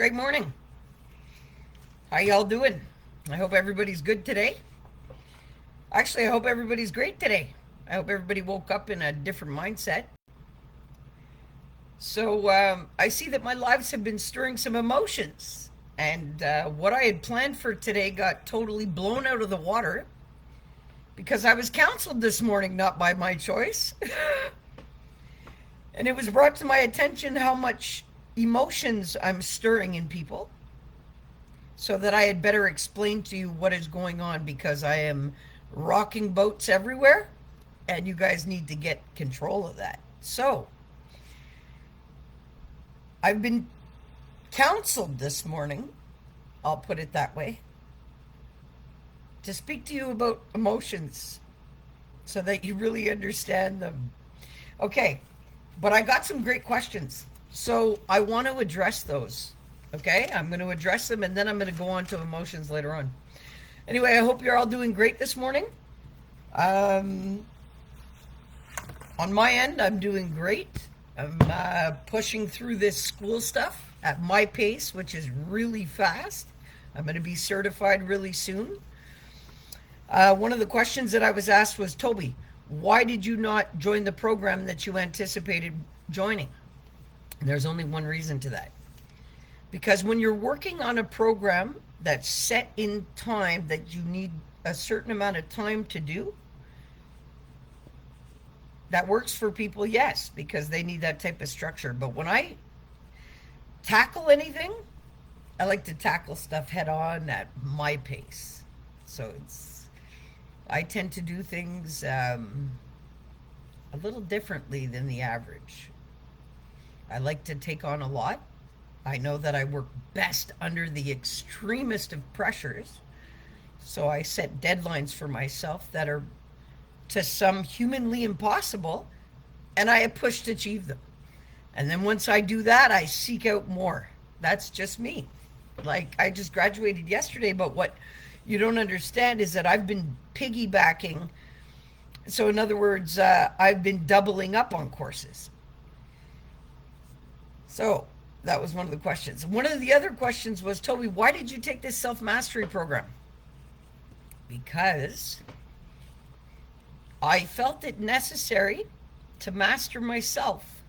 Great morning. How y'all doing? I hope everybody's good today. Actually, I hope everybody's great today. I hope everybody woke up in a different mindset. So I see that my lives have been stirring some emotions. And what I had planned for today got totally blown out of the water because I was counseled this morning, not by my choice. And it was brought to my attention how much emotions I'm stirring in people, so that I had better explain to you what is going on, because I am rocking boats everywhere and you guys need to get control of that. So I've been counseled this morning, I'll put it that way, to speak to you about emotions so that you really understand them. Okay, but I got some great questions, so I want to address those. Okay, I'm going to address them and then I'm going to go on to emotions later on. Anyway, I hope you're all doing great this morning. On my end, I'm doing great. I'm pushing through this school stuff at my pace, which is really fast. I'm going to be certified really soon. One of the questions that I was asked was, Tobi, why did you not join the program that you anticipated joining? And there's only one reason to that. Because when you're working on a program that's set in time, that you need a certain amount of time to do, that works for people, yes, because they need that type of structure. But when I tackle anything, I like to tackle stuff head on at my pace. So I tend to do things a little differently than the average. I like to take on a lot. I know that I work best under the extremest of pressures. So I set deadlines for myself that are to some humanly impossible, and I push to achieve them. And then once I do that, I seek out more. That's just me. Like, I just graduated yesterday, but what you don't understand is that I've been piggybacking. So in other words, I've been doubling up on courses. So that was one of the questions. One of the other questions was, Tobi, why did you take this self-mastery program? Because I felt it necessary to master myself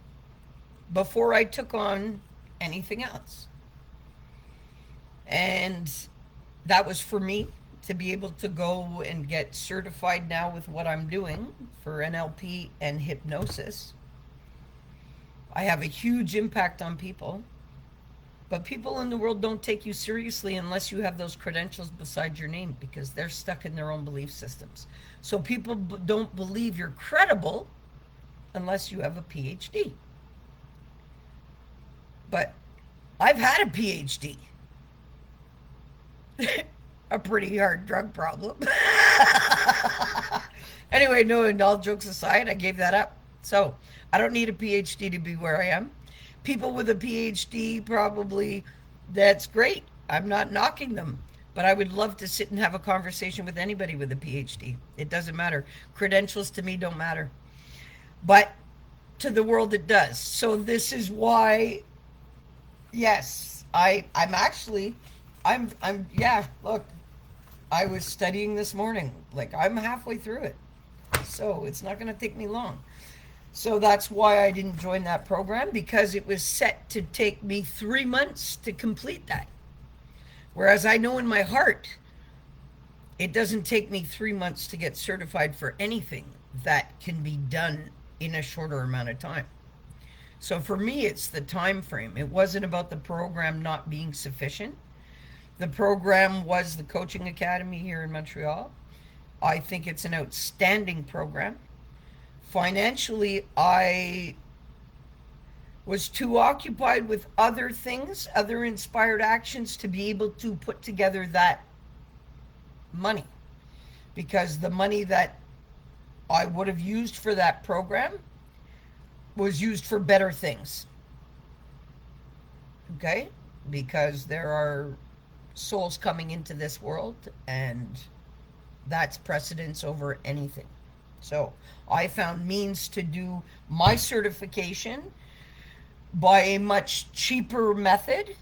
before I took on anything else. And that was for me to be able to go and get certified now with what I'm doing for NLP and hypnosis. I have a huge impact on people, but people in the world don't take you seriously unless you have those credentials beside your name, because they're stuck in their own belief systems. So people don't believe you're credible unless you have a PhD. But I've had a PhD. A pretty hard drug problem. Anyway, no, and all jokes aside, I gave that up. So I don't need a PhD to be where I am. People with a PhD, probably, that's great. I'm not knocking them. But I would love to sit and have a conversation with anybody with a PhD. It doesn't matter. Credentials to me don't matter. But to the world it does. So this is why, yes, look, I was studying this morning. Like, I'm halfway through it. So it's not going to take me long. So that's why I didn't join that program, because it was set to take me 3 months to complete that. Whereas I know in my heart, it doesn't take me 3 months to get certified for anything that can be done in a shorter amount of time. So for me, it's the time frame. It wasn't about the program not being sufficient. The program was the Coaching Academy here in Montreal. I think it's an outstanding program. Financially, I was too occupied with other things, other inspired actions, to be able to put together that money. Because the money that I would have used for that program was used for better things. Okay? Because there are souls coming into this world, and that's precedence over anything. So I found means to do my certification by a much cheaper method,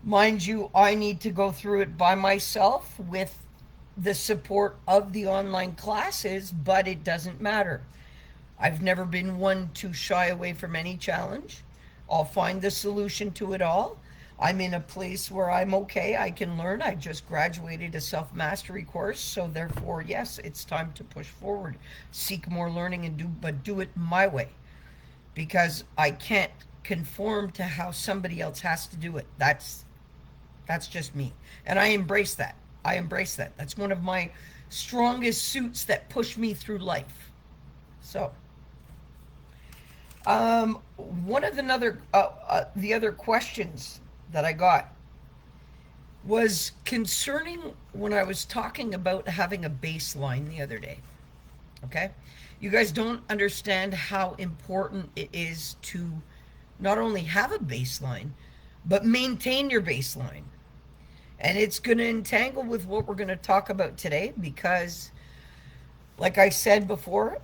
Mind you, I need to go through it by myself with the support of the online classes, but it doesn't matter. I've never been one to shy away from any challenge. I'll find the solution to it all. I'm in a place where I'm okay. I can learn. I just graduated a self mastery course, so therefore, yes, it's time to push forward, seek more learning, and do it my way, because I can't conform to how somebody else has to do it. That's just me, and I embrace that. I embrace that. That's one of my strongest suits that push me through life. So. One of the other questions that I got was concerning when I was talking about having a baseline the other day. Okay? You guys don't understand how important it is to not only have a baseline, but maintain your baseline. And it's going to entangle with what we're going to talk about today because, like I said before,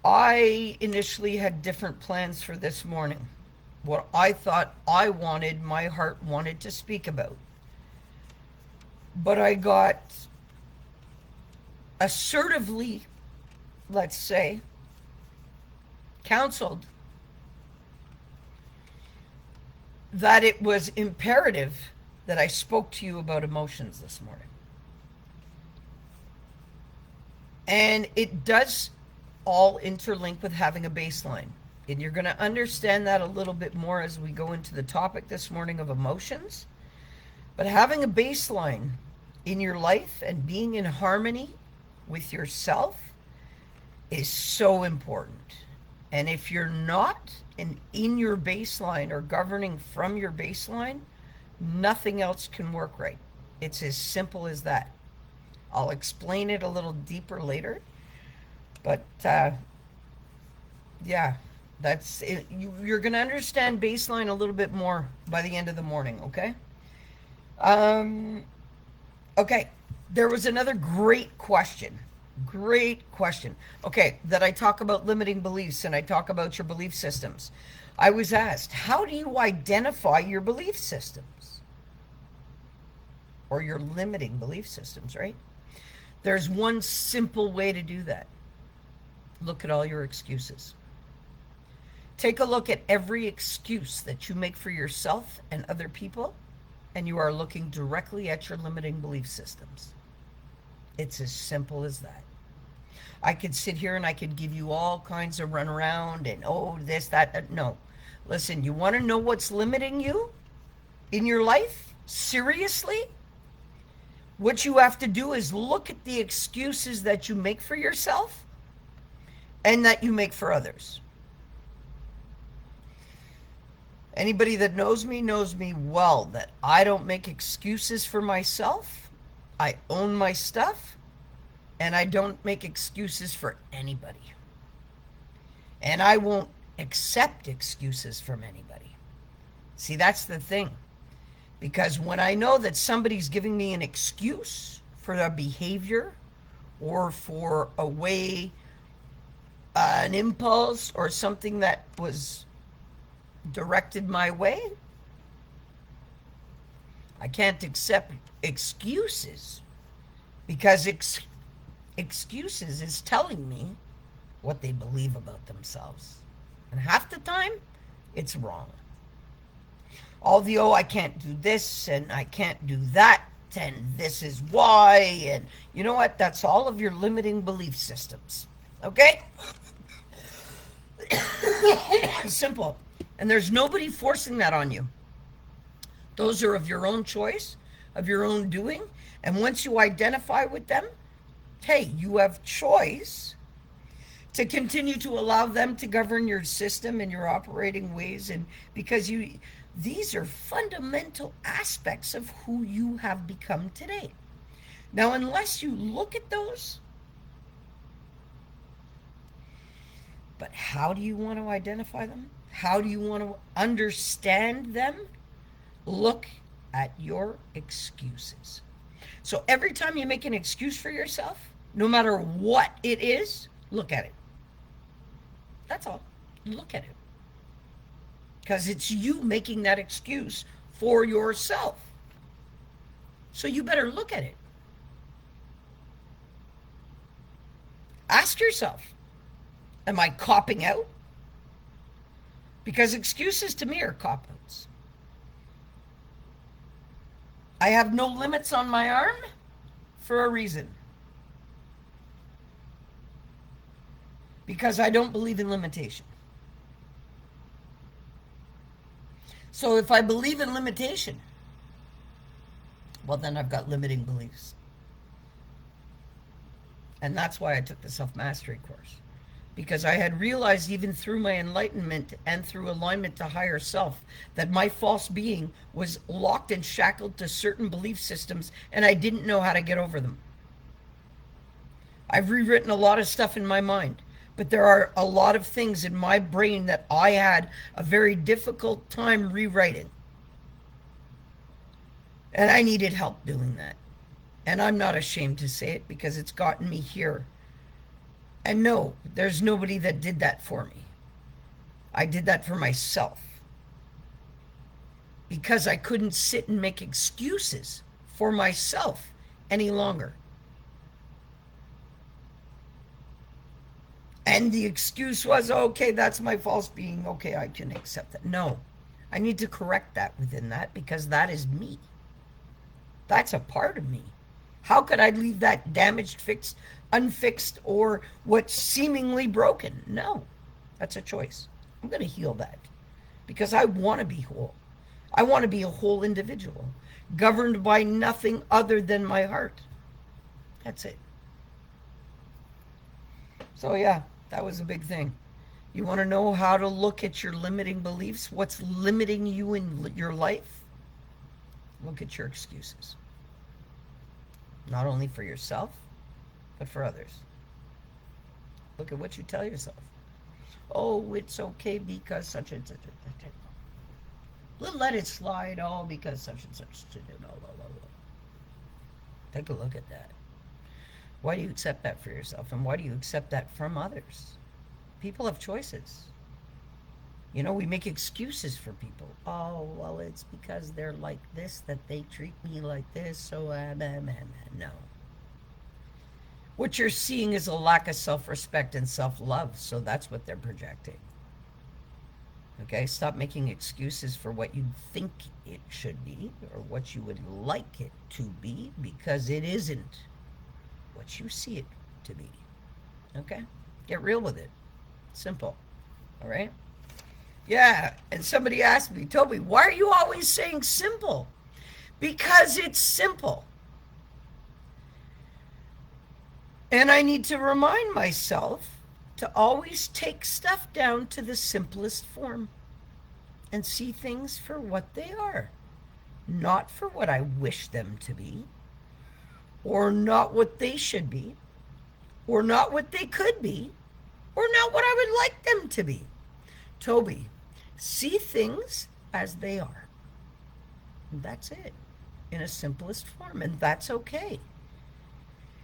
I initially had different plans for this morning. What I thought I wanted, my heart wanted to speak about. But I got assertively, let's say, counseled that it was imperative that I spoke to you about emotions this morning. And it does all interlink with having a baseline. And you're going to understand that a little bit more as we go into the topic this morning of emotions. But having a baseline in your life and being in harmony with yourself is so important. And if you're not in your baseline or governing from your baseline, nothing else can work right. It's as simple as that. I'll explain it a little deeper later. But yeah, that's it. You're going to understand baseline a little bit more by the end of the morning, okay? Okay, there was another great question. Great question. Okay, that I talk about limiting beliefs and I talk about your belief systems. I was asked, how do you identify your belief systems? Or your limiting belief systems, right? There's one simple way to do that. Look at all your excuses. Take a look at every excuse that you make for yourself and other people, and you are looking directly at your limiting belief systems. It's as simple as that. I could sit here and I could give you all kinds of runaround and this, that. No. Listen, you want to know what's limiting you in your life? Seriously? What you have to do is look at the excuses that you make for yourself and that you make for others. Anybody that knows me well that I don't make excuses for myself. I own my stuff, and I don't make excuses for anybody. And I won't accept excuses from anybody. See, that's the thing. Because when I know that somebody's giving me an excuse for a behavior or for a way, an impulse or something that was directed my way, I can't accept excuses because excuses is telling me what they believe about themselves. And half the time, it's wrong. All the, I can't do this and I can't do that and this is why. And you know what? That's all of your limiting belief systems. Okay? Simple. And there's nobody forcing that on you. Those are of your own choice, of your own doing. And once you identify with them, hey, you have choice to continue to allow them to govern your system and your operating ways. And because these are fundamental aspects of who you have become today. Now, unless you look at those, but how do you want to identify them? How do you want to understand them? Look at your excuses. So every time you make an excuse for yourself, no matter what it is, look at it. That's all. Look at it. because it's you making that excuse for yourself. So you better look at it. Ask yourself, am I copping out? Because excuses to me are cop-outs. I have no limits on my arm for a reason. Because I don't believe in limitation. So if I believe in limitation, well, then I've got limiting beliefs. And that's why I took the self-mastery course. Because I had realized, even through my enlightenment and through alignment to higher self, that my false being was locked and shackled to certain belief systems, and I didn't know how to get over them. I've rewritten a lot of stuff in my mind, but there are a lot of things in my brain that I had a very difficult time rewriting. And I needed help doing that. And I'm not ashamed to say it, because it's gotten me here. And no, there's nobody that did that for me. I did that for myself. Because I couldn't sit and make excuses for myself any longer. And the excuse was, okay, that's my false being. Okay, I can accept that. No, I need to correct that within that, because that is me. That's a part of me. How could I leave that damaged, fixed, unfixed, or what's seemingly broken? No, that's a choice. I'm going to heal that, because I want to be whole. I want to be a whole individual, governed by nothing other than my heart. That's it. So yeah, that was a big thing. You want to know how to look at your limiting beliefs? What's limiting you in your life? Look at your excuses. Not only for yourself, but for others. Look at what you tell yourself. Oh, it's okay because such and such and such. We'll let it slide, all because such and such. Take a look at that. Why do you accept that for yourself? And why do you accept that from others? People have choices. You know, we make excuses for people. Oh, well, it's because they're like this that they treat me like this, so no. What you're seeing is a lack of self-respect and self-love, so that's what they're projecting. Okay, stop making excuses for what you think it should be or what you would like it to be, because it isn't what you see it to be. Okay? Get real with it. Simple. All right? Yeah, and somebody asked me, Tobi, why are you always saying simple? Because it's simple. And I need to remind myself to always take stuff down to the simplest form and see things for what they are, not for what I wish them to be, or not what they should be, or not what they could be, or not what I would like them to be. Tobi, see things as they are. And that's it, in a simplest form, and that's okay.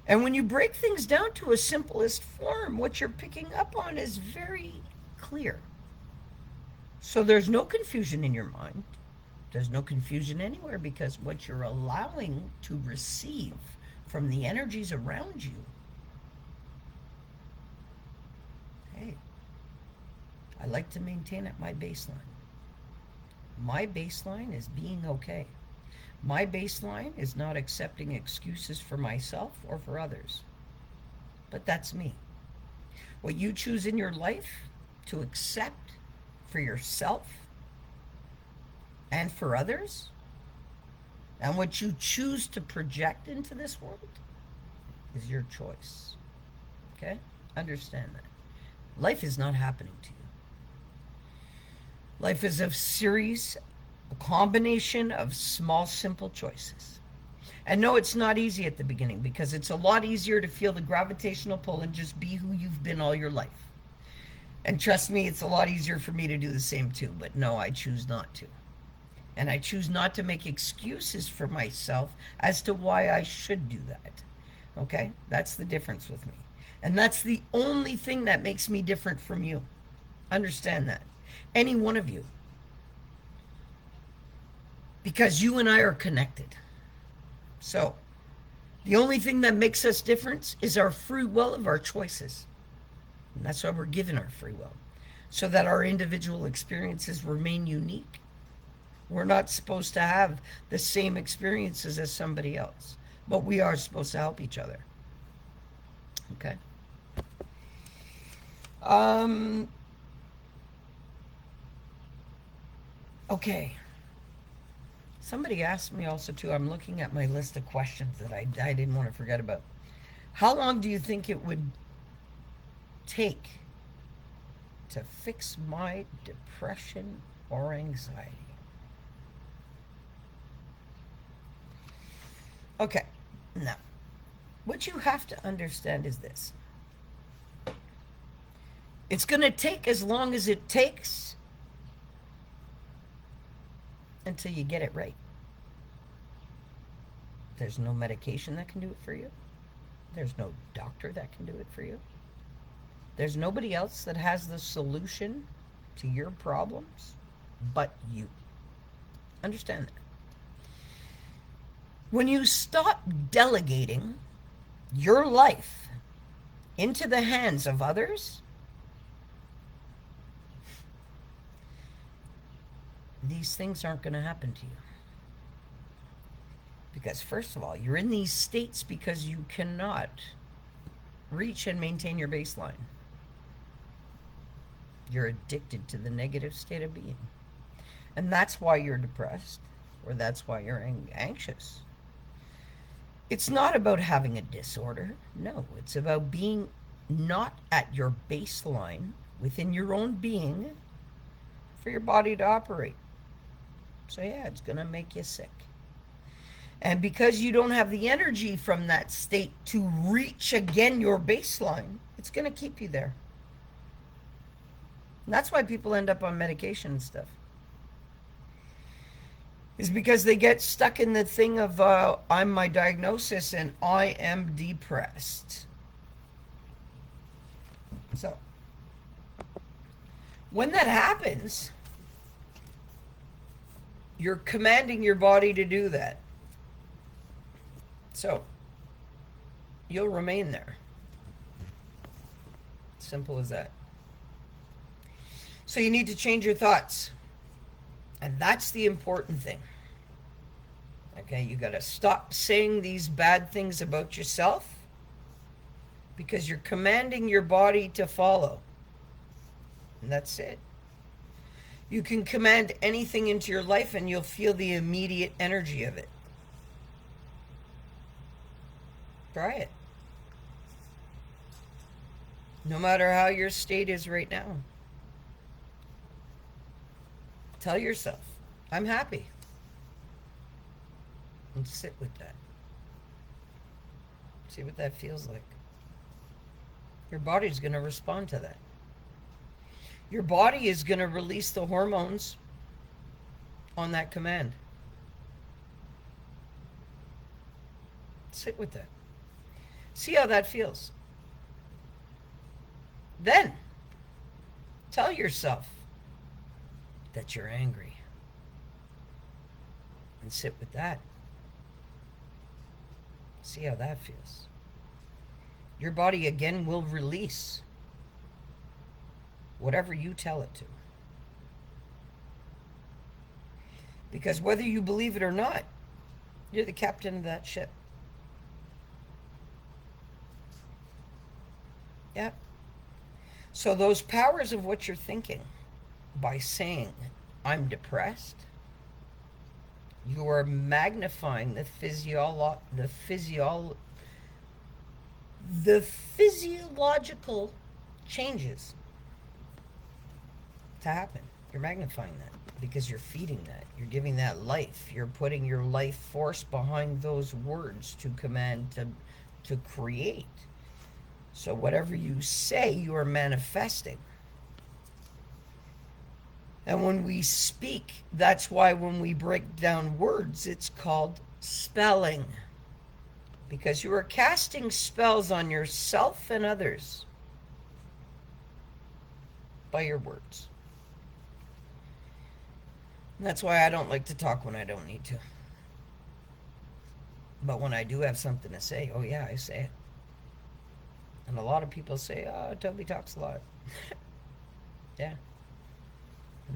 And when you break things down to a simplest form, what you're picking up on is very clear. So there's no confusion in your mind. There's no confusion anywhere, because what you're allowing to receive from the energies around you, hey, I like to maintain at my baseline. My baseline is being okay. My baseline is not accepting excuses for myself or for others. But that's me. What you choose in your life to accept for yourself and for others, and what you choose to project into this world, is your choice. Okay? Understand that. Life is not happening to you. Life is a series, a combination of small, simple choices. And no, it's not easy at the beginning, because it's a lot easier to feel the gravitational pull and just be who you've been all your life. And trust me, it's a lot easier for me to do the same too, but no, I choose not to. And I choose not to make excuses for myself as to why I should do that. Okay? That's the difference with me. And that's the only thing that makes me different from you. Understand that. Any one of you because you and I are connected. So the only thing that makes us different is our free will of our choices. And that's why we're given our free will, so that our individual experiences remain unique. We're not supposed to have the same experiences as somebody else, but we are supposed to help each other. Okay? Okay. Somebody asked me also too, I'm looking at my list of questions that I didn't want to forget about. How long do you think it would take to fix my depression or anxiety? Okay, now, what you have to understand is this. It's going to take as long as it takes until you get it right. There's no medication that can do it for you. There's no doctor that can do it for you. There's nobody else that has the solution to your problems but you. Understand that. When you stop delegating your life into the hands of others, these things aren't going to happen to you. Because first of all, you're in these states because you cannot reach and maintain your baseline. You're addicted to the negative state of being. And that's why you're depressed, or that's why you're anxious. It's not about having a disorder. No, it's about being not at your baseline within your own being for your body to operate. So yeah, it's going to make you sick. And because you don't have the energy from that state to reach again your baseline, it's going to keep you there. And that's why people end up on medication and stuff. Is because they get stuck in the thing of, I'm my diagnosis and I am depressed. So, when that happens, you're commanding your body to do that. So, you'll remain there. Simple as that. So you need to change your thoughts. And that's the important thing. Okay, you got to stop saying these bad things about yourself because you're commanding your body to follow. And that's it. You can command anything into your life and you'll feel the immediate energy of it. Try it. No matter how your state is right now. Tell yourself, I'm happy. And sit with that. See what that feels like. Your body's going to respond to that. Your body is going to release the hormones on that command. Sit with that. See how that feels. Then, tell yourself that you're angry. And sit with that. See how that feels. Your body again will release whatever you tell it to. Because whether you believe it or not, you're the captain of that ship. Yeah. So those powers of what you're thinking, by saying, I'm depressed, you are magnifying the physiological changes to happen. You're magnifying that because you're feeding that. You're giving that life. You're putting your life force behind those words to command, to create. So whatever you say, you are manifesting. And when we speak, that's why when we break down words, it's called spelling. Because you are casting spells on yourself and others by your words. That's why I don't like to talk when I don't need to. But when I do have something to say, oh yeah, I say it. And a lot of people say, oh, Toby talks a lot. Yeah.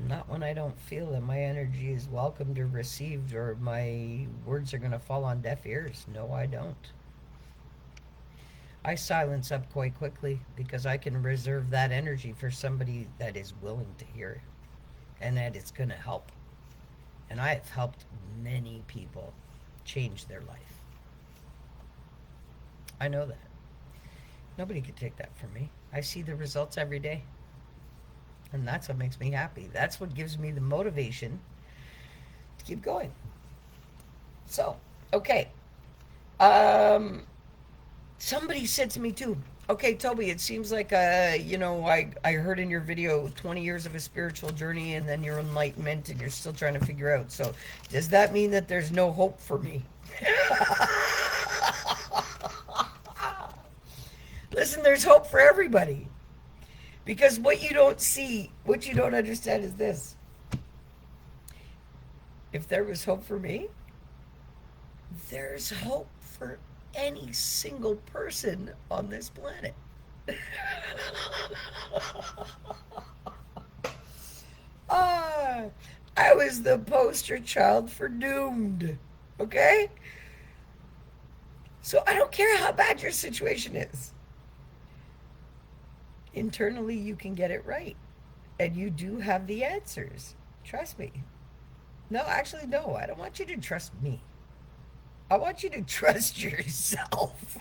Not when I don't feel that my energy is welcomed or received or my words are going to fall on deaf ears. No, I don't. I silence up quite quickly because I can reserve that energy for somebody that is willing to hear it and that it's going to help. And I have helped many people change their life. I know that. Nobody could take that from me. I see the results every day. And that's what makes me happy. That's what gives me the motivation to keep going. So, okay. Somebody said to me too, okay, Toby, it seems like, I heard in your video 20 years of a spiritual journey and then your enlightenment and you're still trying to figure out. So does that mean that there's no hope for me? Listen, there's hope for everybody. Because what you don't see, what you don't understand is this. If there was hope for me, there's hope for any single person on this planet. I was the poster child for doomed. Okay? So I don't care how bad your situation is. Internally, you can get it right. And you do have the answers. Trust me. No, actually, no. I don't want you to trust me. I want you to trust yourself.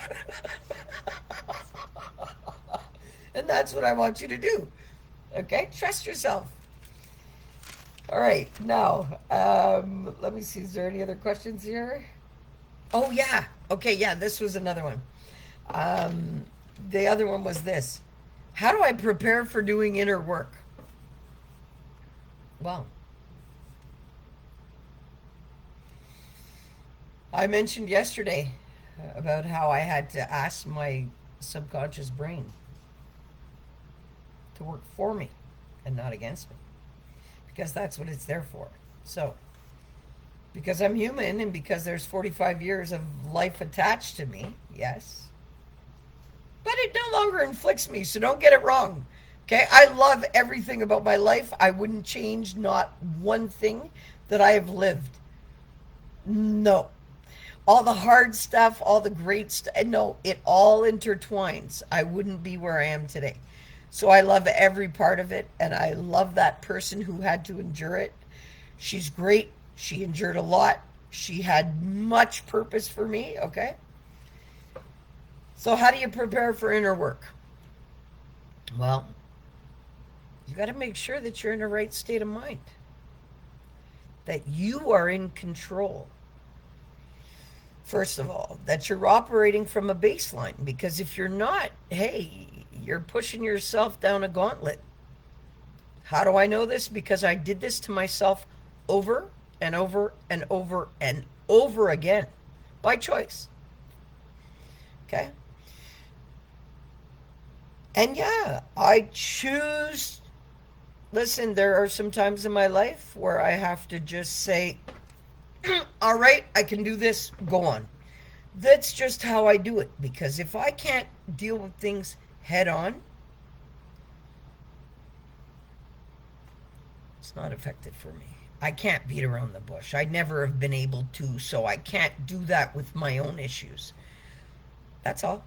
And that's what I want you to do. Okay? Trust yourself. All right. Now, let me see. Is there any other questions here? Oh, yeah. Okay, yeah. This was another one. The other one was this. How do I prepare for doing inner work? Well, I mentioned yesterday about how I had to ask my subconscious brain to work for me and not against me, because that's what it's there for. So, because I'm human and because there's 45 years of life attached to me, yes, but it no longer inflicts me, so don't get it wrong. Okay, I love everything about my life. I wouldn't change not one thing that I have lived. No. All the hard stuff, all the great stuff, no, it all intertwines. I wouldn't be where I am today. So I love every part of it, and I love that person who had to endure it. She's great. She endured a lot. She had much purpose for me, okay? So how do you prepare for inner work? Well, you got to make sure that you're in the right state of mind, that you are in control. First of all, that you're operating from a baseline, because if you're not, hey, you're pushing yourself down a gauntlet. How do I know this? Because I did this to myself over and over and over and over again by choice. Okay? And yeah, I choose. Listen, there are some times in my life where I have to just say, all right, I can do this, go on. That's just how I do it, because if I can't deal with things head on, it's not effective for me. I can't beat around the bush. I never have been able to, so I can't do that with my own issues. That's all.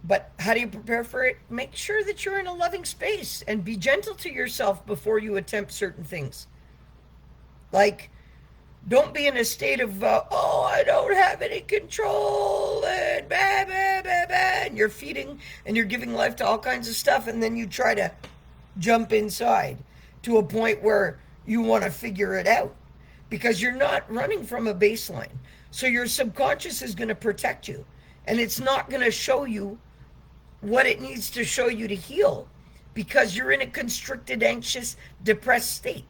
But how do you prepare for it? Make sure that you're in a loving space and be gentle to yourself before you attempt certain things. Like, don't be in a state of, I don't have any control, and blah, blah, blah, blah, and you're feeding and you're giving life to all kinds of stuff, and then you try to jump inside to a point where you want to figure it out, because you're not running from a baseline. So your subconscious is going to protect you, and it's not going to show you what it needs to show you to heal, because you're in a constricted, anxious, depressed state.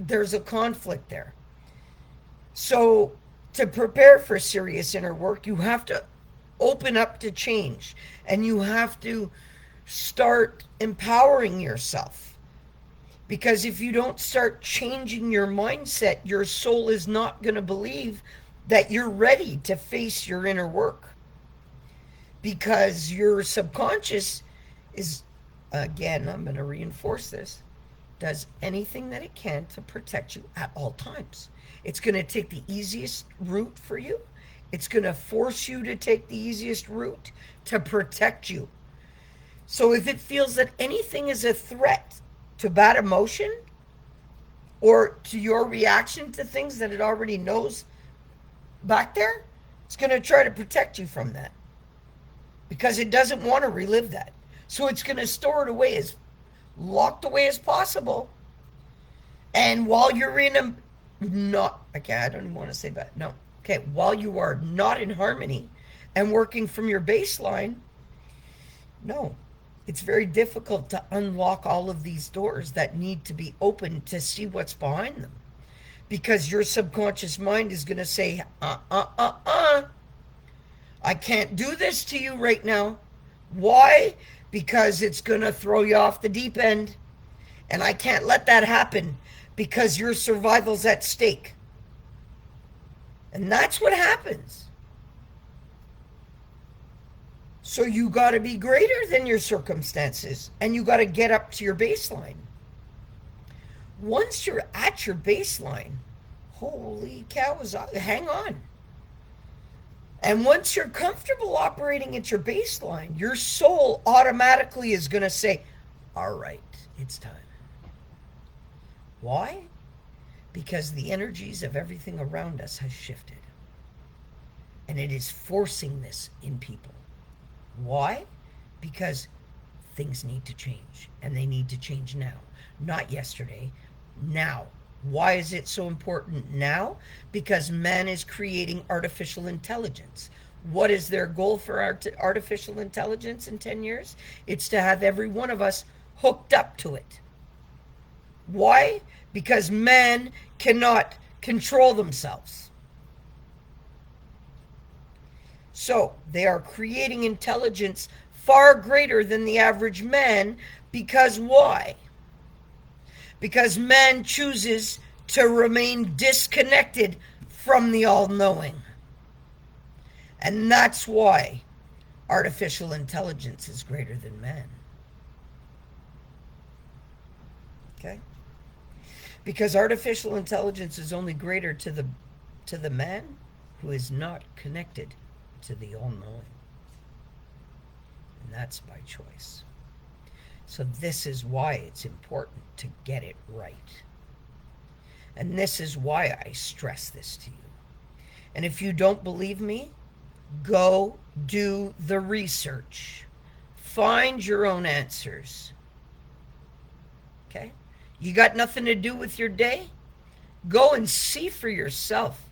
There's a conflict there. So to prepare for serious inner work, you have to open up to change, and you have to start empowering yourself, Because if you don't start changing your mindset, your soul is not going to believe that you're ready to face your inner work. Because your subconscious is, again, I'm going to reinforce this, does anything that it can to protect you at all times. It's going to take the easiest route for you. It's going to force you to take the easiest route to protect you. So if it feels that anything is a threat to bad emotion or to your reaction to things that it already knows back there, it's going to try to protect you from that because it doesn't want to relive that. So it's going to store it away as locked away as possible. And while you're in a not, okay, I don't even want to say that. No. Okay, while you are not in harmony and working from your baseline, no, it's very difficult to unlock all of these doors that need to be opened to see what's behind them. Because your subconscious mind is going to say, I can't do this to you right now. Why? Because it's going to throw you off the deep end. And I can't let that happen because your survival's at stake. And that's what happens. So you got to be greater than your circumstances, and you got to get up to your baseline. Once you're at your baseline, holy cows, hang on. And once you're comfortable operating at your baseline, your soul automatically is going to say, all right, it's time. Why? Because the energies of everything around us has shifted. And it is forcing this in people. Why? Because things need to change. And they need to change now. Not yesterday. Now. Why is it so important now? Because man is creating artificial intelligence. What is their goal for artificial intelligence in 10 years? It's to have every one of us hooked up to it. Why? Because men cannot control themselves. So they are creating intelligence far greater than the average man. Because why? Because man chooses to remain disconnected from the all-knowing. And that's why artificial intelligence is greater than man. Okay? Because artificial intelligence is only greater to the man who is not connected to the all-knowing. And that's by choice. So this is why it's important to get it right. And this is why I stress this to you. And if you don't believe me, go do the research. Find your own answers. Okay? You got nothing to do with your day? Go and see for yourself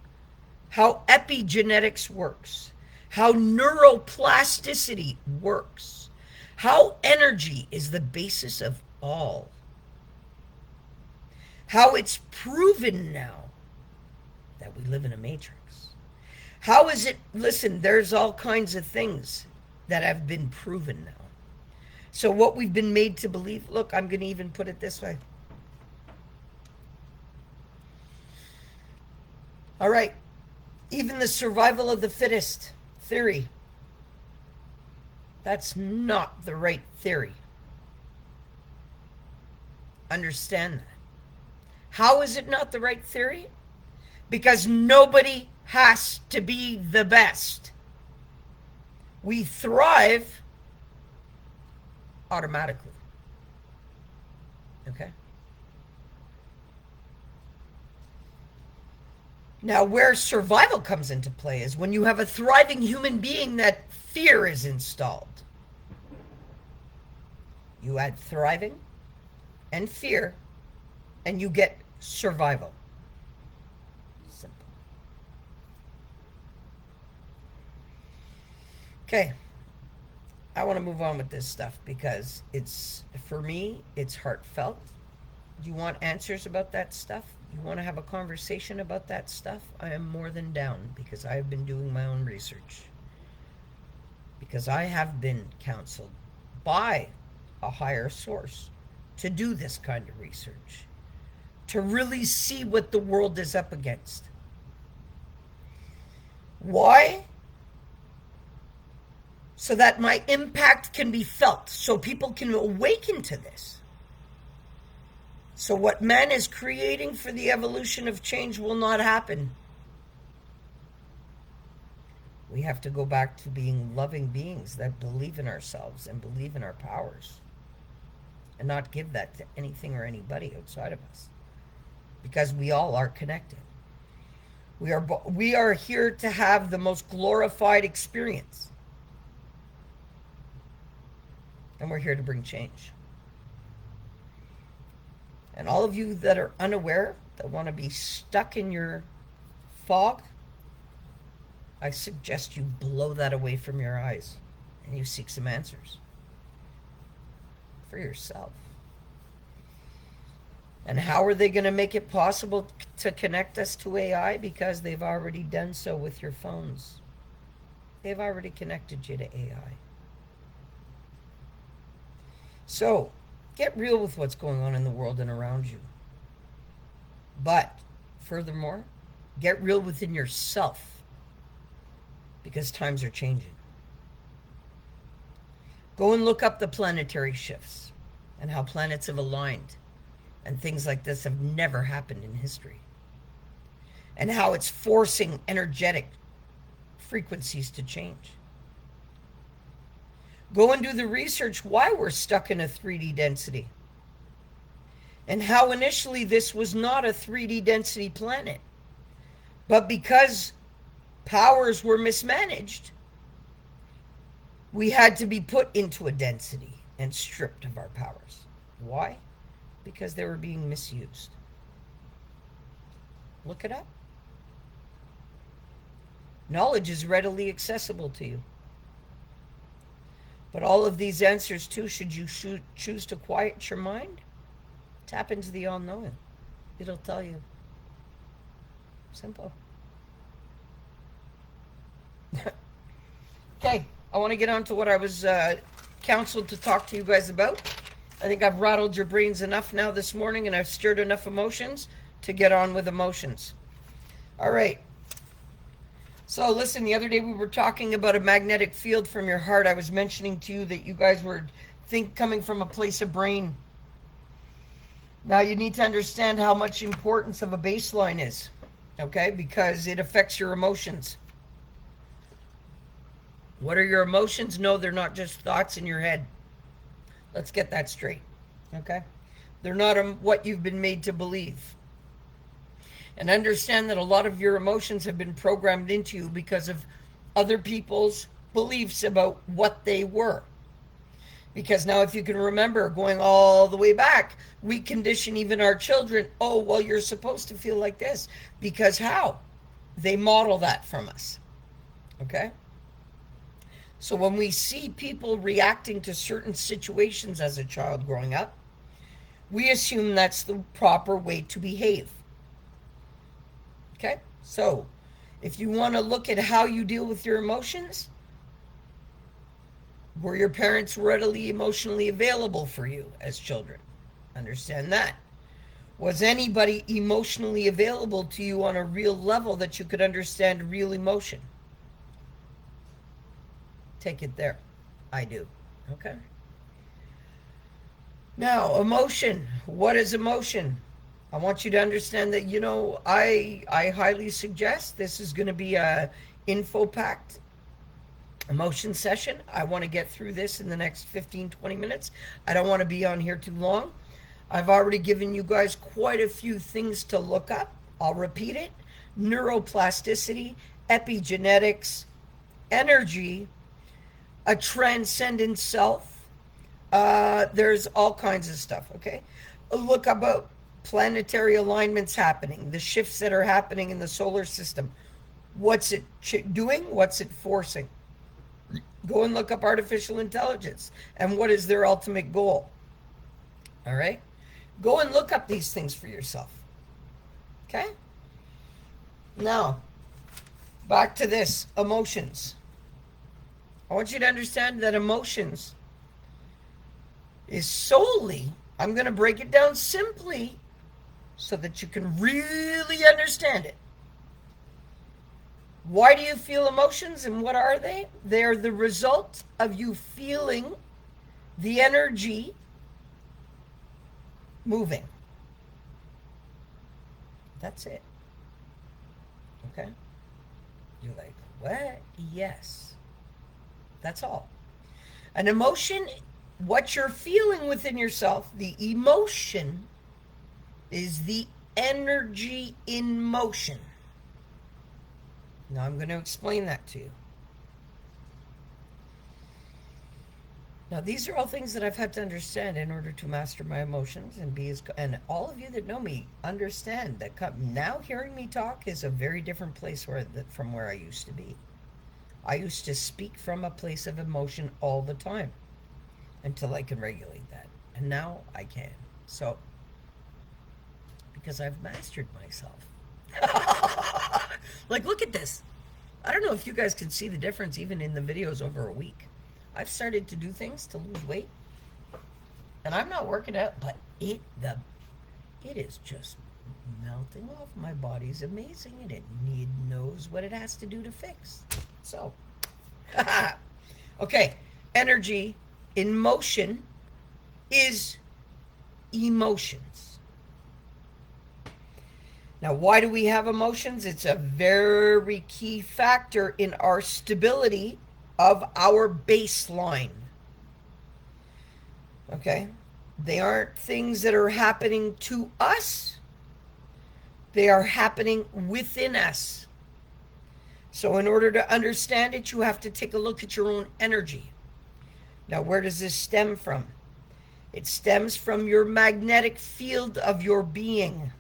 how epigenetics works, how neuroplasticity works, how energy is the basis of all, how it's proven now that we live in a matrix. How is it, listen, there's all kinds of things that have been proven now. So what we've been made to believe, look, I'm going to even put it this way. All right, even the survival of the fittest theory, that's not the right theory. Understand that. How is it not the right theory? Because nobody has to be the best. We thrive automatically. Okay? Now, where survival comes into play is when you have a thriving human being that fear is installed. You add thriving and fear, and you get survival. Simple. Okay. I want to move on with this stuff because it's, for me, it's heartfelt. You want answers about that stuff? You want to have a conversation about that stuff? I am more than down because I have been doing my own research. Because I have been counseled by a higher source to do this kind of research, to really see what the world is up against. Why? So that my impact can be felt, so people can awaken to this. So what man is creating for the evolution of change will not happen. We have to go back to being loving beings that believe in ourselves and believe in our powers, and not give that to anything or anybody outside of us, because we all are connected. We are here to have the most glorified experience, and we're here to bring change. And all of you that are unaware, that want to be stuck in your fog, I suggest you blow that away from your eyes and you seek some answers for yourself. And how are they going to make it possible to connect us to AI? Because they've already done so with your phones. They've already connected you to AI. So, get real with what's going on in the world and around you. But, furthermore, get real within yourself, because times are changing. Go and look up the planetary shifts and how planets have aligned, and things like this have never happened in history, and how it's forcing energetic frequencies to change. Go and do the research why we're stuck in a 3D density, and how initially this was not a 3D density planet, but because powers were mismanaged, we had to be put into a density and stripped of our powers. Why? Because they were being misused. Look it up. Knowledge is readily accessible to you. But all of these answers too, should you choose to quiet your mind, tap into the all-knowing. It'll tell you. Simple. Okay, I want to get on to what I was counseled to talk to you guys about. I think I've rattled your brains enough now this morning, and I've stirred enough emotions to get on with emotions. All right. So listen, the other day we were talking about a magnetic field from your heart. I was mentioning to you that you guys were coming from a place of brain. Now you need to understand how much importance of a baseline is, okay? Because it affects your emotions. What are your emotions? No, they're not just thoughts in your head. Let's get that straight, okay? They're not what you've been made to believe. And understand that a lot of your emotions have been programmed into you because of other people's beliefs about what they were. Because now, if you can remember, going all the way back, we condition even our children, oh, well, you're supposed to feel like this. Because how? They model that from us, okay? So when we see people reacting to certain situations as a child growing up, we assume that's the proper way to behave. Okay? So, if you want to look at how you deal with your emotions, were your parents readily emotionally available for you as children? Understand that. Was anybody emotionally available to you on a real level that you could understand real emotion? Take it there. I do. Okay? Now, emotion. What is emotion? I want you to understand that, I highly suggest this is going to be a info-packed emotion session. I want to get through this in the next 15, 20 minutes. I don't want to be on here too long. I've already given you guys quite a few things to look up. I'll repeat it. Neuroplasticity, epigenetics, energy, a transcendent self. There's all kinds of stuff, okay? Look about planetary alignments happening, the shifts that are happening in the solar system. What's it doing? What's it forcing? Go and look up artificial intelligence and what is their ultimate goal. All right? Go and look up these things for yourself. Okay? Now, back to this, emotions. I want you to understand that emotions is solely I'm going to break it down simply so that you can really understand it. Why do you feel emotions and what are they? They're the result of you feeling the energy moving. That's it. Okay? You're like, what? Yes. That's all. An emotion, what you're feeling within yourself, the emotion is the energy in motion. Now I'm going to explain that to you. Now these are all things that I've had to understand in order to master my emotions and be as, and all of you that know me understand that now hearing me talk is a very different place from where I used to be. I used to speak from a place of emotion all the time until I can regulate that. And now I can. So, because I've mastered myself. Like, look at this. I don't know if you guys can see the difference even in the videos over a week. I've started to do things to lose weight. And I'm not working out, but it is just melting off. My body's amazing and it knows what it has to do to fix. So, okay, energy in motion is emotions. Now, why do we have emotions? It's a very key factor in our stability of our baseline. Okay? They aren't things that are happening to us. They are happening within us. So in order to understand it, you have to take a look at your own energy. Now, where does this stem from? It stems from your magnetic field of your being.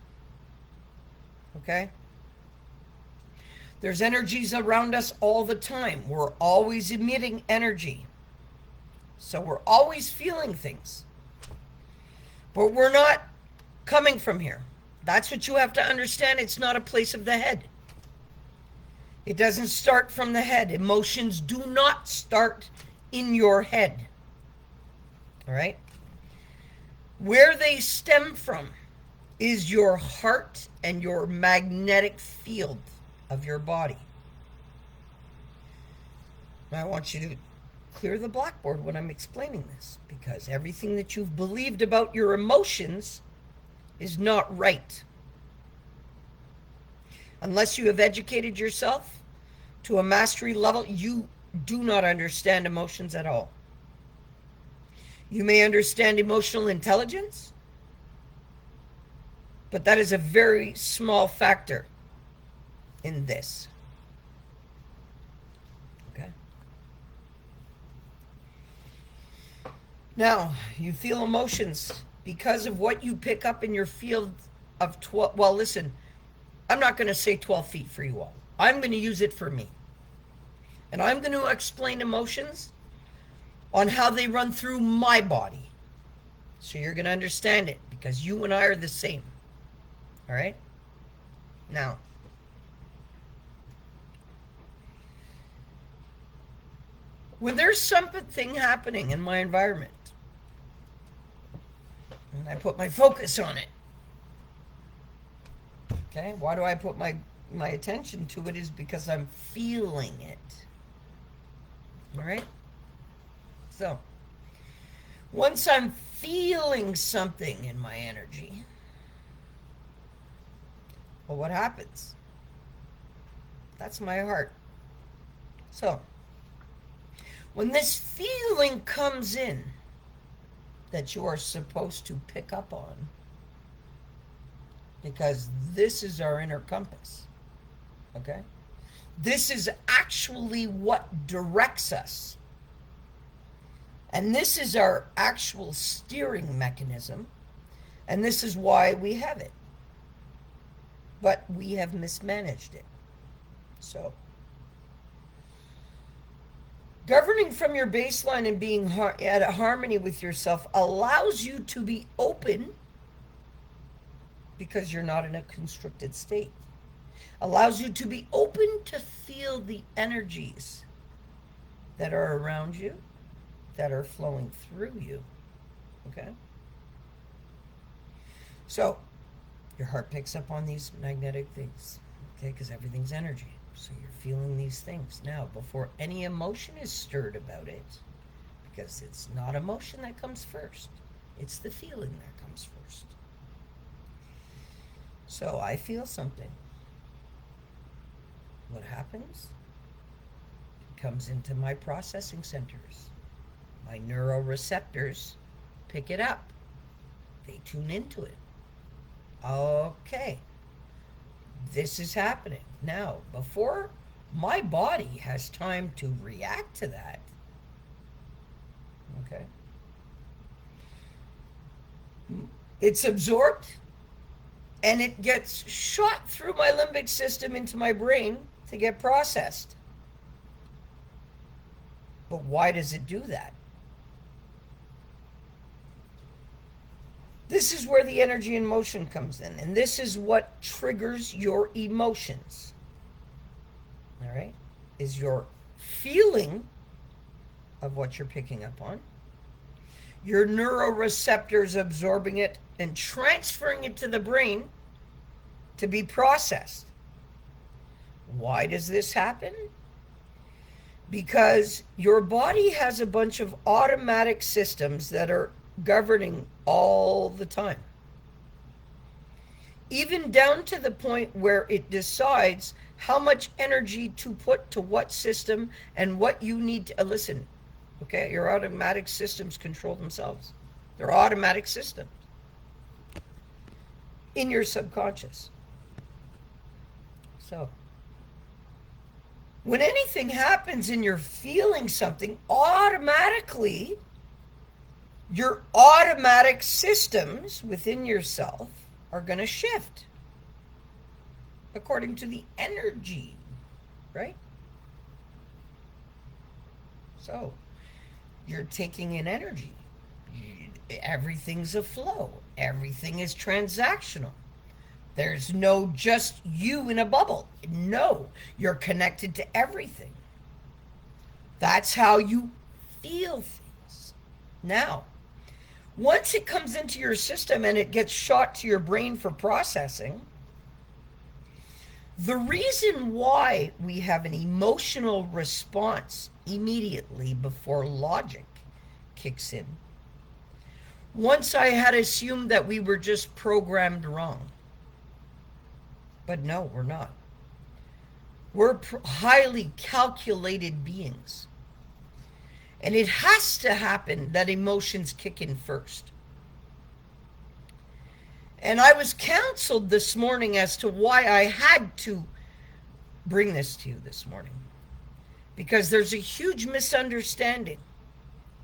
Okay? There's energies around us all the time. We're always emitting energy. So we're always feeling things. But we're not coming from here. That's what you have to understand. It's not a place of the head. It doesn't start from the head. Emotions do not start in your head. All right? Where they stem from is your heart and your magnetic field of your body. Now I want you to clear the blackboard when I'm explaining this, because everything that you've believed about your emotions is not right. Unless you have educated yourself to a mastery level, you do not understand emotions at all. You may understand emotional intelligence, but that is a very small factor in this. Okay? Now, you feel emotions because of what you pick up in your field of 12. Well, listen, I'm not going to say 12 feet for you all. I'm going to use it for me. And I'm going to explain emotions on how they run through my body. So you're going to understand it, because you and I are the same. All right? Now, when there's something happening in my environment, and I put my focus on it, okay? Why do I put my attention to it? Is because I'm feeling it. All right? So, once I'm feeling something in my energy, well, what happens? That's my heart. So, when this feeling comes in that you are supposed to pick up on, because this is our inner compass, okay? This is actually what directs us. And this is our actual steering mechanism, and this is why we have it. But we have mismanaged it. So, governing from your baseline and being at a harmony with yourself allows you to be open, because you're not in a constricted state. Allows you to be open to feel the energies that are around you, that are flowing through you. Okay? So your heart picks up on these magnetic things, okay, because everything's energy. So you're feeling these things. Now, before any emotion is stirred about it, because it's not emotion that comes first, it's the feeling that comes first. So I feel something. What happens? It comes into my processing centers. My neuroreceptors pick it up. They tune into it. Okay, this is happening. Now, before my body has time to react to that, okay, it's absorbed and it gets shot through my limbic system into my brain to get processed. But why does it do that? This is where the energy and motion comes in, and this is what triggers your emotions. All right? Is your feeling of what you're picking up on, your neuroreceptors absorbing it and transferring it to the brain to be processed. Why does this happen? Because your body has a bunch of automatic systems that are governing all the time. Even down to the point where it decides how much energy to put to what system and what you need to listen. Okay, your automatic systems control themselves. They're automatic systems in your subconscious. So, when anything happens and you're feeling something, automatically, your automatic systems within yourself are going to shift according to the energy, right? So, you're taking in energy. Everything's a flow. Everything is transactional. There's no just you in a bubble. No, you're connected to everything. That's how you feel things. Now, once it comes into your system and it gets shot to your brain for processing, the reason why we have an emotional response immediately before logic kicks in, once I had assumed that we were just programmed wrong. But no, we're not. We're highly calculated beings. And it has to happen that emotions kick in first. And I was counseled this morning as to why I had to bring this to you this morning. Because there's a huge misunderstanding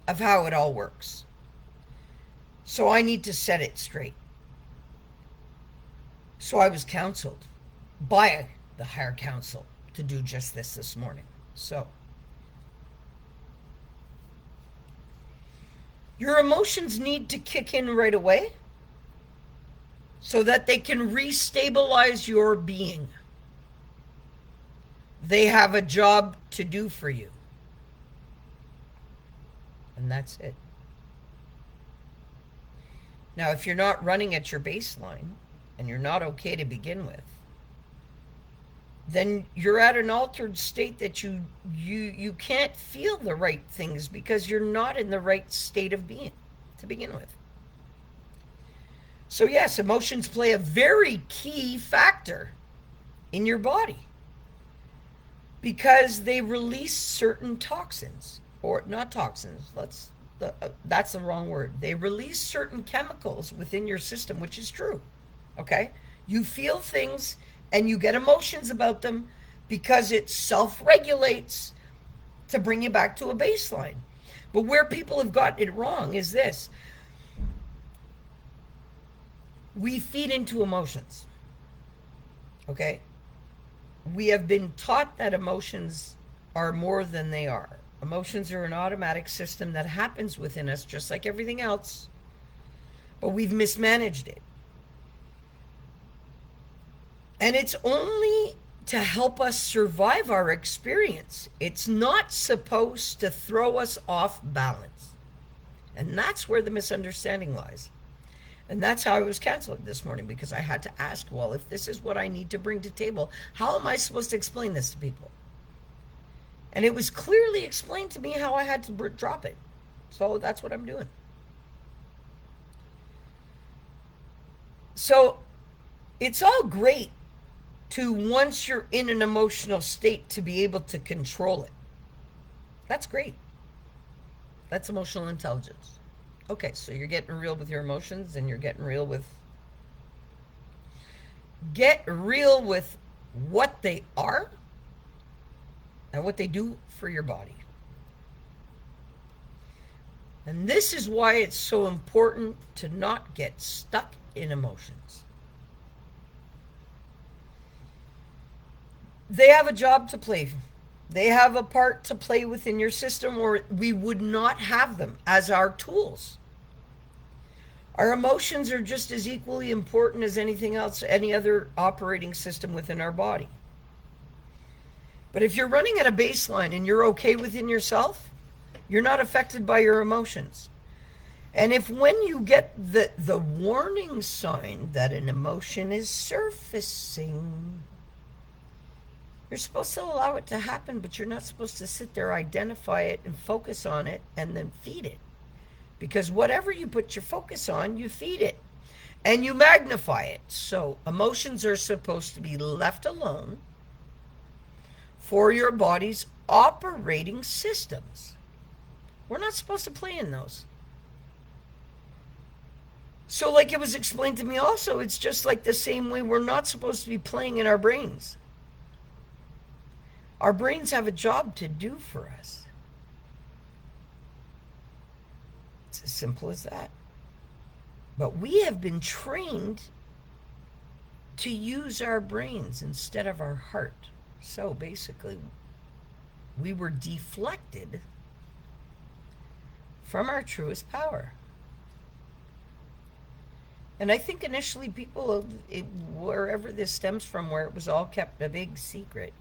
of how it all works. So I need to set it straight. So I was counseled by the higher council to do just this morning. So, your emotions need to kick in right away so that they can restabilize your being. They have a job to do for you. And that's it. Now, if you're not running at your baseline and you're not okay to begin with, then you're at an altered state that you can't feel the right things because you're not in the right state of being to begin with. So yes, emotions play a very key factor in your body because they release certain toxins, or not toxins, that's the wrong word. They release certain chemicals within your system, which is true, okay? You feel things and you get emotions about them because it self-regulates to bring you back to a baseline. But where people have gotten it wrong is this. We feed into emotions, okay? We have been taught that emotions are more than they are. Emotions are an automatic system that happens within us just like everything else, but we've mismanaged it. And it's only to help us survive our experience. It's not supposed to throw us off balance. And that's where the misunderstanding lies. And that's how I was canceling this morning, because I had to ask, well, if this is what I need to bring to table, how am I supposed to explain this to people? And it was clearly explained to me how I had to drop it. So that's what I'm doing. So it's all great to, once you're in an emotional state, to be able to control it. That's great. That's emotional intelligence. Okay, so you're getting real with your emotions, and you're getting real with what they are and what they do for your body. And this is why it's so important to not get stuck in emotions. They have a job to play. They have a part to play within your system, or we would not have them as our tools. Our emotions are just as equally important as anything else, any other operating system within our body. But if you're running at a baseline and you're okay within yourself, you're not affected by your emotions. And if, when you get the warning sign that an emotion is surfacing, you're supposed to allow it to happen, but you're not supposed to sit there, identify it, and focus on it, and then feed it. Because whatever you put your focus on, you feed it, and you magnify it. So emotions are supposed to be left alone for your body's operating systems. We're not supposed to play in those. So like it was explained to me also, it's just like the same way we're not supposed to be playing in our brains. Our brains have a job to do for us. It's as simple as that. But we have been trained to use our brains instead of our heart. So basically, we were deflected from our truest power. And I think initially people, wherever this stems from, where it was all kept a big secret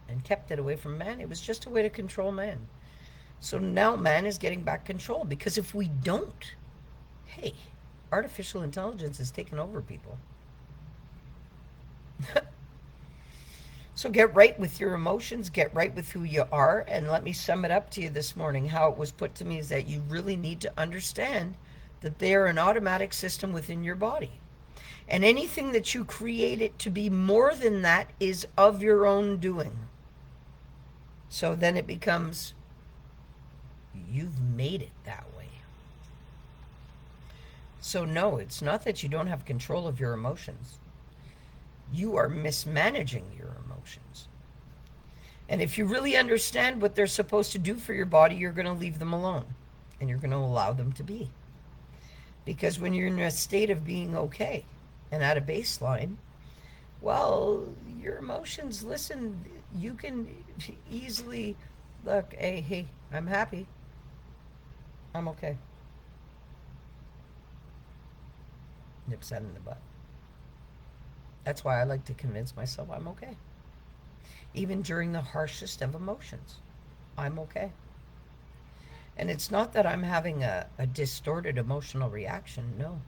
and kept it away from man, it was just a way to control man. So now man is getting back control, because if we don't, hey, artificial intelligence has taken over people. So get right with your emotions, get right with who you are, and let me sum it up to you this morning. How it was put to me is that you really need to understand that they are an automatic system within your body. And anything that you create it to be more than that is of your own doing. So then it becomes, you've made it that way. So no, it's not that you don't have control of your emotions. You are mismanaging your emotions. And if you really understand what they're supposed to do for your body, you're going to leave them alone. And you're going to allow them to be. Because when you're in a state of being okay and at a baseline, well, your emotions, listen, you can easily look, hey, I'm happy. I'm okay. Nip that in the butt. That's why I like to convince myself I'm okay. Even during the harshest of emotions, I'm okay. And it's not that I'm having a distorted emotional reaction, no.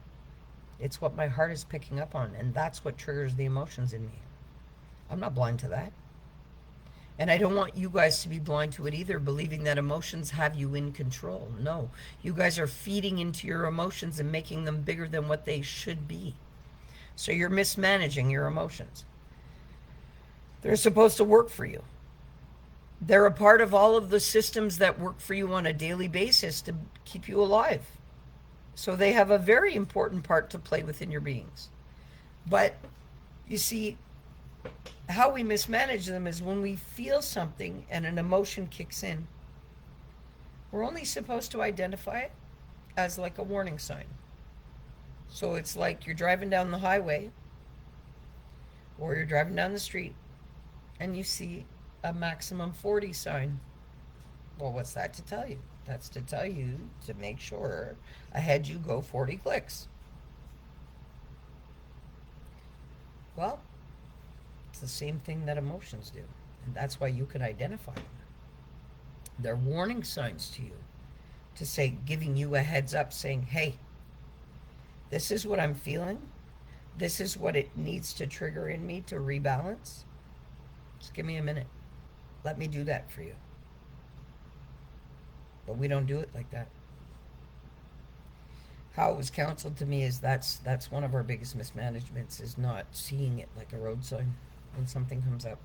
It's what my heart is picking up on, and that's what triggers the emotions in me. I'm not blind to that. And I don't want you guys to be blind to it either, believing that emotions have you in control. No, you guys are feeding into your emotions and making them bigger than what they should be. So you're mismanaging your emotions. They're supposed to work for you. They're a part of all of the systems that work for you on a daily basis to keep you alive. So they have a very important part to play within your beings. But you see, how we mismanage them is when we feel something and an emotion kicks in. We're only supposed to identify it as like a warning sign. So it's like you're driving down the highway or you're driving down the street and you see a maximum 40 sign. Well, what's that to tell you? That's to tell you to make sure ahead you go 40 clicks. Well, it's the same thing that emotions do. And that's why you can identify them. They're warning signs to you to say, giving you a heads up saying, hey, This is what I'm feeling. This is what it needs to trigger in me to rebalance. Just give me a minute. Let me do that for you. But we don't do it like that. How it was counseled to me is that's one of our biggest mismanagements, is not seeing it like a road sign when something comes up.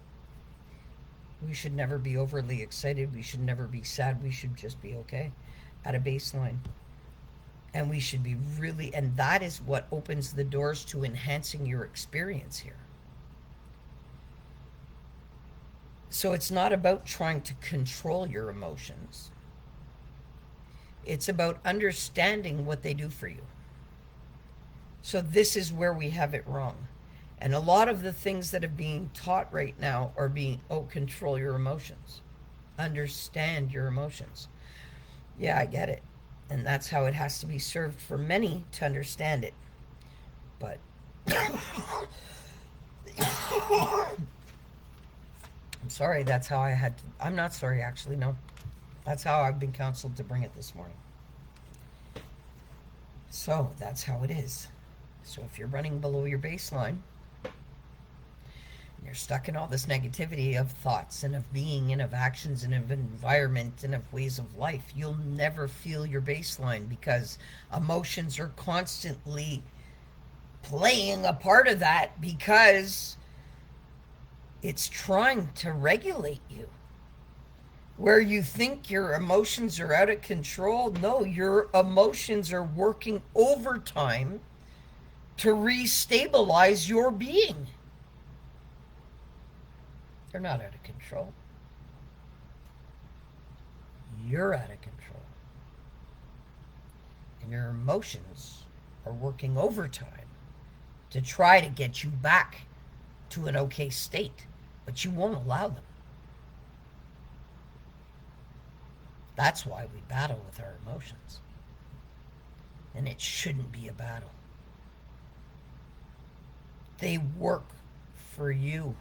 We should never be overly excited. We should never be sad. We should just be okay at a baseline. And we should be really, and that is what opens the doors to enhancing your experience here. So it's not about trying to control your emotions. It's about understanding what they do for you. So this is where we have it wrong. And a lot of the things that are being taught right now are being, control your emotions. Understand your emotions. Yeah, I get it. And that's how it has to be served for many to understand it. But I'm sorry, that's how I had to. I'm not sorry, actually, no. That's how I've been counseled to bring it this morning. So that's how it is. So if you're running below your baseline, and you're stuck in all this negativity of thoughts and of being and of actions and of environment and of ways of life, you'll never feel your baseline, because emotions are constantly playing a part of that, because it's trying to regulate you. Where you think your emotions are out of control, no, your emotions are working overtime to restabilize your being. They're not out of control. You're out of control. And your emotions are working overtime to try to get you back to an okay state, but you won't allow them. That's why we battle with our emotions. And it shouldn't be a battle. They work for you.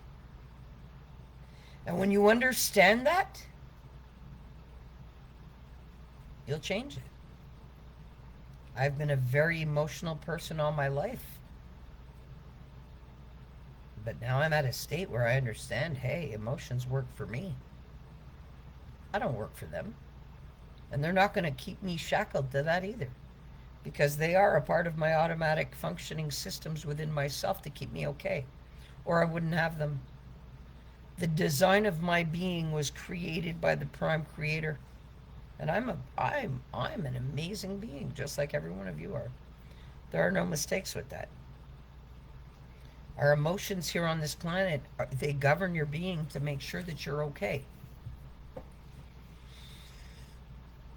And when you understand that, you'll change it. I've been a very emotional person all my life. But now I'm at a state where I understand, hey, emotions work for me. I don't work for them. And they're not going to keep me shackled to that either, because they are a part of my automatic functioning systems within myself to keep me okay, or I wouldn't have them. The design of my being was created by the prime creator, and I'm an amazing being, just like every one of you are. There are no mistakes with that. Our emotions here on this planet, they govern your being to make sure that you're okay.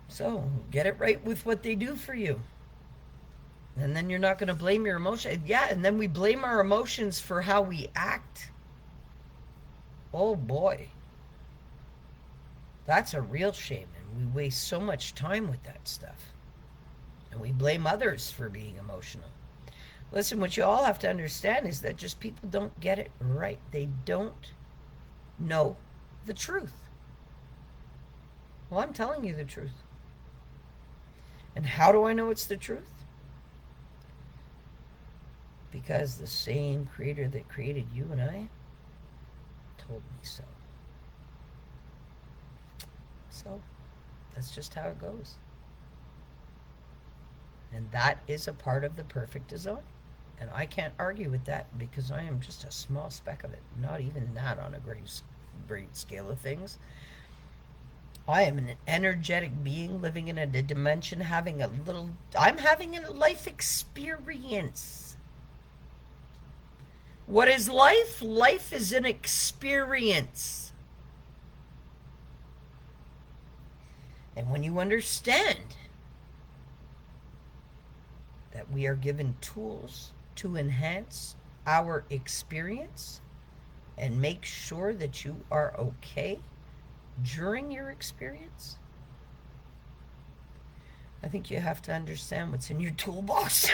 So get it right with what they do for you. And then you're not going to blame your emotion. Yeah, and then we blame our emotions for how we act. Oh boy. That's a real shame. And we waste so much time with that stuff. And we blame others for being emotional. Listen, what you all have to understand is that just people don't get it right. They don't know the truth. Well, I'm telling you the truth. And how do I know it's the truth? Because the same creator that created you and I told me so. So, that's just how it goes. And that is a part of the perfect design. And I can't argue with that, because I am just a small speck of it. Not even that on a great scale of things. I am an energetic being living in a dimension, I'm having a life experience. What is life? Life is an experience. And when you understand that we are given tools to enhance our experience and make sure that you are okay during your experience, I think you have to understand what's in your toolbox.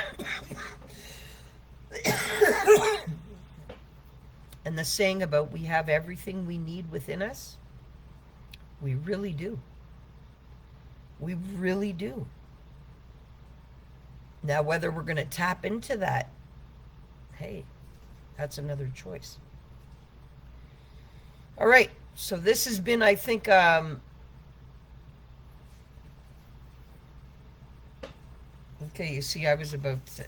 And the saying about we have everything we need within us, we really do. We really do. Now, whether we're going to tap into that, hey, that's another choice. All right. So this has been, I think, okay, you see, I was about to.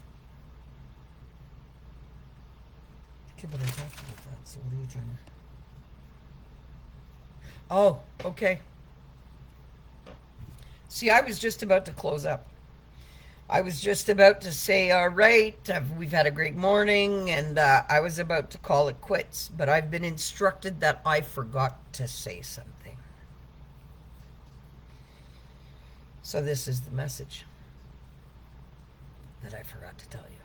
Okay, but I talked about that, so what are you trying to. Oh, okay. See, I was just about to close up. I was just about to say, all right, we've had a great morning, and I was about to call it quits, but I've been instructed that I forgot to say something. So this is the message that I forgot to tell you.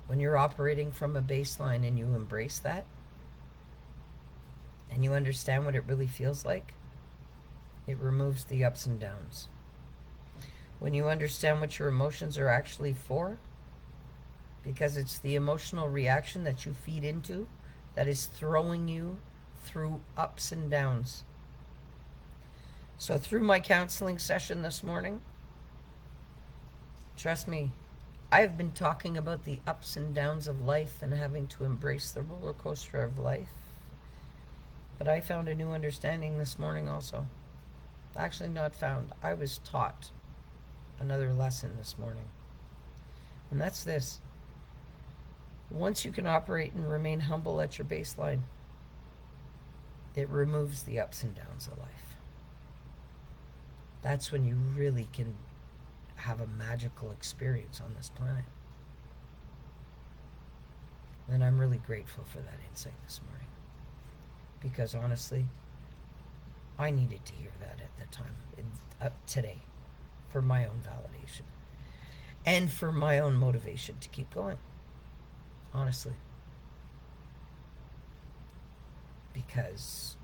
When you're operating from a baseline and you embrace that, and you understand what it really feels like, it removes the ups and downs. When you understand what your emotions are actually for, because it's the emotional reaction that you feed into that is throwing you through ups and downs. So through my counseling session this morning, trust me, I have been talking about the ups and downs of life and having to embrace the roller coaster of life. But I found a new understanding this morning also. Actually, not found. I was taught another lesson this morning. And that's this. Once you can operate and remain humble at your baseline, it removes the ups and downs of life. That's when you really can have a magical experience on this planet. And I'm really grateful for that insight this morning. Because honestly, I needed to hear that at the time, today, for my own validation. And for my own motivation to keep going. Honestly. Because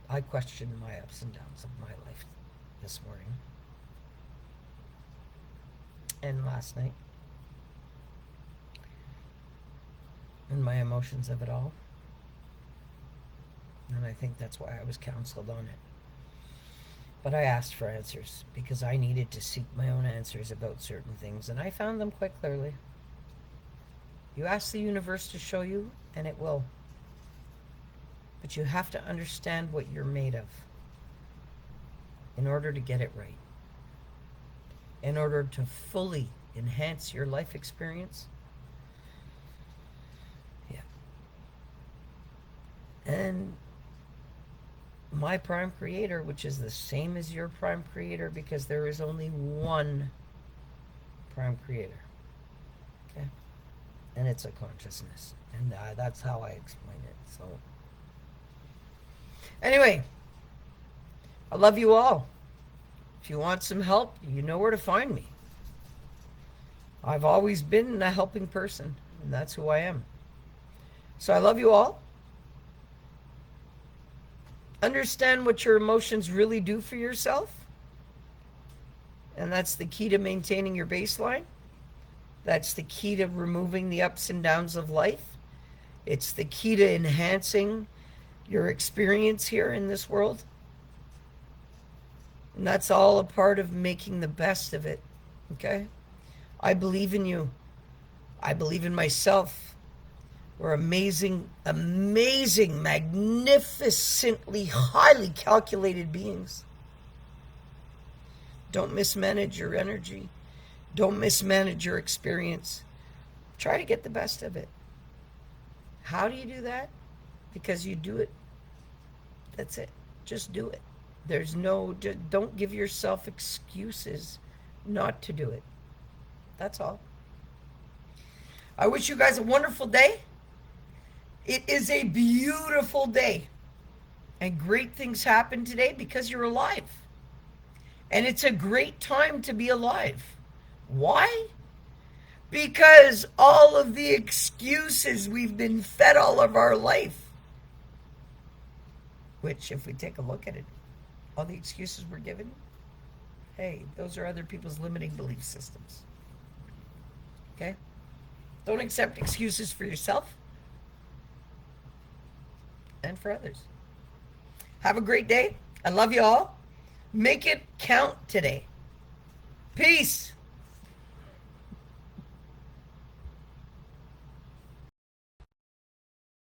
I questioned my ups and downs of my life this morning. And last night. And my emotions of it all. And I think that's why I was counseled on it. But I asked for answers because I needed to seek my own answers about certain things, and I found them quite clearly. You ask the universe to show you, and it will. But you have to understand what you're made of in order to get it right. In order to fully enhance your life experience. Yeah. And my prime creator, which is the same as your prime creator, because there is only one prime creator. Okay? And it's a consciousness. And that's how I explain it. So, anyway, I love you all. If you want some help, you know where to find me. I've always been a helping person, and that's who I am. So I love you all. Understand what your emotions really do for yourself. And that's the key to maintaining your baseline. That's the key to removing the ups and downs of life. It's the key to enhancing your experience here in this world. And that's all a part of making the best of it. Okay? I believe in you. I believe in myself. We're amazing, magnificently, highly calculated beings. Don't mismanage your energy. Don't mismanage your experience. Try to get the best of it. How do you do that? Because you do it. That's it. Just do it. Don't give yourself excuses not to do it. That's all. I wish you guys a wonderful day. It is a beautiful day. And great things happen today because you're alive. And it's a great time to be alive. Why? Because all of the excuses we've been fed all of our life, which if we take a look at it, all the excuses we're given, hey, those are other people's limiting belief systems. Okay? Don't accept excuses for yourself and for others. Have a great day. I love you all. Make it count today. Peace.